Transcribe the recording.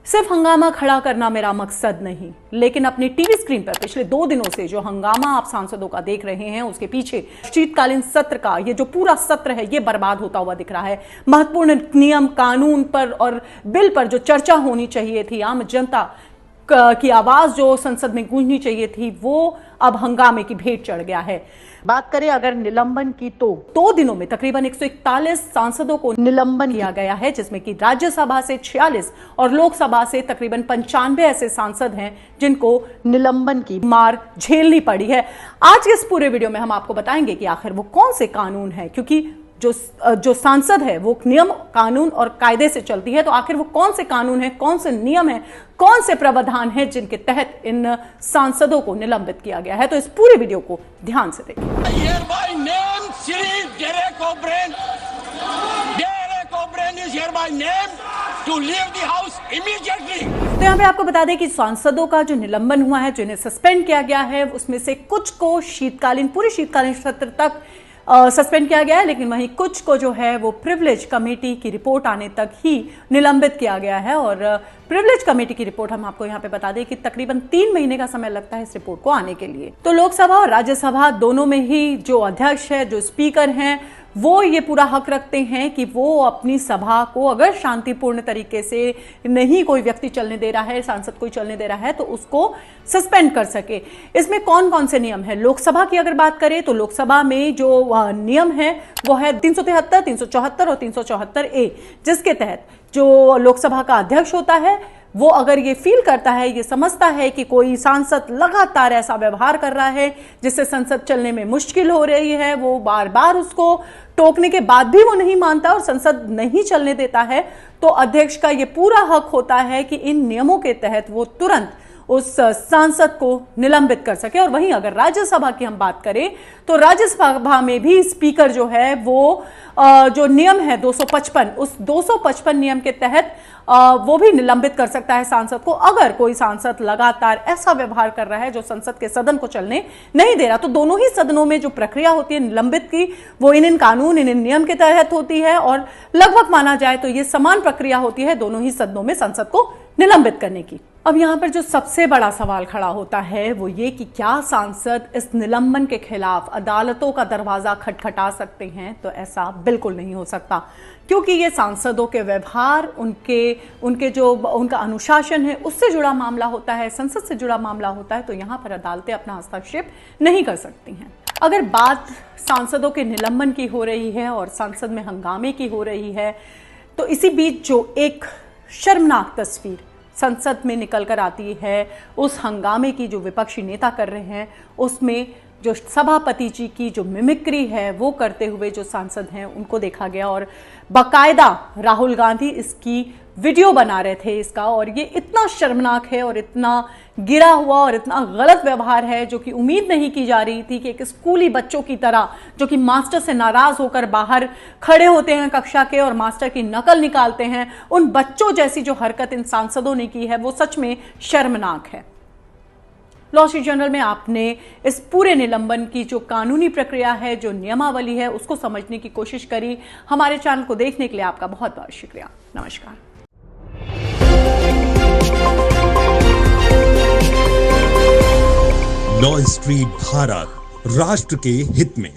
सिर्फ हंगामा खड़ा करना मेरा मकसद नहीं, लेकिन अपनी टीवी स्क्रीन पर पिछले 2 दिनों से जो हंगामा आप सांसदों का देख रहे हैं, उसके पीछे शीतकालीन सत्र का ये जो पूरा सत्र है, ये बर्बाद होता हुआ दिख रहा है। महत्वपूर्ण नियम, कानून पर और बिल पर जो चर्चा होनी चाहिए थी, आम जनता की आवाज जो संसद में गूंजनी चाहिए थी, वो अब हंगामे की भेंट चढ़ गया है। बात करें अगर निलंबन की, तो 2 दिनों में तकरीबन 141 सांसदों को निलंबन किया गया है, जिसमें कि राज्यसभा से 46 और लोकसभा से तकरीबन 95 ऐसे सांसद हैं जिनको निलंबन की मार झेलनी पड़ी है। आज के इस पूरे वीडियो में हम आपको बताएंगे कि आखिर वो कौन से कानून हैं, क्योंकि जो सांसद है वो नियम, कानून और कायदे से चलती है, तो आखिर वो कौन से कानून हैं, कौन से नियम हैं, कौन से प्रावधान हैं जिनके तहत इन सांसदों को निलंबित किया गया है। तो इस पूरे वीडियो को ध्यान से देखिए। तो यहाँ पे आपको बता दें कि सांसदों का जो निलंबन हुआ है, जिन्हें सस्पेंड किया गया है, उसमें से कुछ को पूरे शीतकालीन सत्र तक सस्पेंड किया गया है, लेकिन वहीं कुछ को जो है वो प्रिविलेज कमेटी की रिपोर्ट आने तक ही निलंबित किया गया है। और प्रिविलेज कमेटी की रिपोर्ट हम आपको यहाँ पे बता दें कि तकरीबन 3 महीने का समय लगता है इस रिपोर्ट को आने के लिए। तो लोकसभा और राज्यसभा दोनों में ही जो अध्यक्ष है, जो स्पीकर हैं, वो ये पूरा हक रखते हैं कि वो अपनी सभा को अगर शांतिपूर्ण तरीके से नहीं कोई व्यक्ति चलने दे रहा है, सांसद कोई चलने दे रहा है, तो उसको सस्पेंड कर सके। इसमें कौन कौन से नियम है? लोकसभा की अगर बात करें तो लोकसभा में जो नियम है वो है 373, 374 और 374A, जिसके तहत जो लोकसभा का अध्यक्ष होता है वो अगर ये फील करता है, ये समझता है कि कोई सांसद लगातार ऐसा व्यवहार कर रहा है जिससे संसद चलने में मुश्किल हो रही है, वो बार बार उसको टोकने के बाद भी वो नहीं मानता और संसद नहीं चलने देता है, तो अध्यक्ष का ये पूरा हक होता है कि इन नियमों के तहत वो तुरंत उस सांसद को निलंबित कर सके। और वहीं अगर राज्यसभा की हम बात करें तो राज्यसभा में भी स्पीकर जो है वो जो नियम है 255, उस 255 नियम के तहत वो भी निलंबित कर सकता है सांसद को, अगर कोई सांसद लगातार ऐसा व्यवहार कर रहा है जो संसद के सदन को चलने नहीं दे रहा। तो दोनों ही सदनों में जो प्रक्रिया होती है निलंबित की, वो इन कानून, इन नियम के तहत होती है और लगभग माना जाए तो ये समान प्रक्रिया होती है दोनों ही सदनों में संसद को निलंबित करने की। अब यहां पर जो सबसे बड़ा सवाल खड़ा होता है वो ये कि क्या सांसद इस निलंबन के खिलाफ अदालतों का दरवाजा खटखटा सकते हैं? तो ऐसा बिल्कुल नहीं हो सकता, क्योंकि ये सांसदों के व्यवहार, उनके जो उनका अनुशासन है, उससे जुड़ा मामला होता है, संसद से जुड़ा मामला होता है। तो यहां पर अदालतें अपना हस्तक्षेप नहीं कर सकती हैं। अगर बात सांसदों के निलंबन की हो रही है और संसद में हंगामे की हो रही है, तो इसी बीच जो एक शर्मनाक तस्वीर संसद में निकल कर आती है, उस हंगामे की जो विपक्षी नेता कर रहे हैं, उसमें जो सभापति जी की जो मिमिक्री है वो करते हुए जो सांसद हैं उनको देखा गया। और बाकायदा राहुल गांधी इसकी वीडियो बना रहे थे इसका, और ये इतना शर्मनाक है और इतना गिरा हुआ और इतना गलत व्यवहार है जो कि उम्मीद नहीं की जा रही थी कि एक स्कूली बच्चों की तरह जो कि मास्टर से नाराज होकर बाहर खड़े होते हैं कक्षा के और मास्टर की नकल निकालते हैं, उन बच्चों जैसी जो हरकत इन सांसदों ने की है वो सच में शर्मनाक है। लॉ स्ट्रीट जर्नल में आपने इस पूरे निलंबन की जो कानूनी प्रक्रिया है, जो नियमावली है, उसको समझने की कोशिश करी। हमारे चैनल को देखने के लिए आपका बहुत बहुत शुक्रिया। नमस्कार। लॉ स्ट्रीट भारत, राष्ट्र के हित में।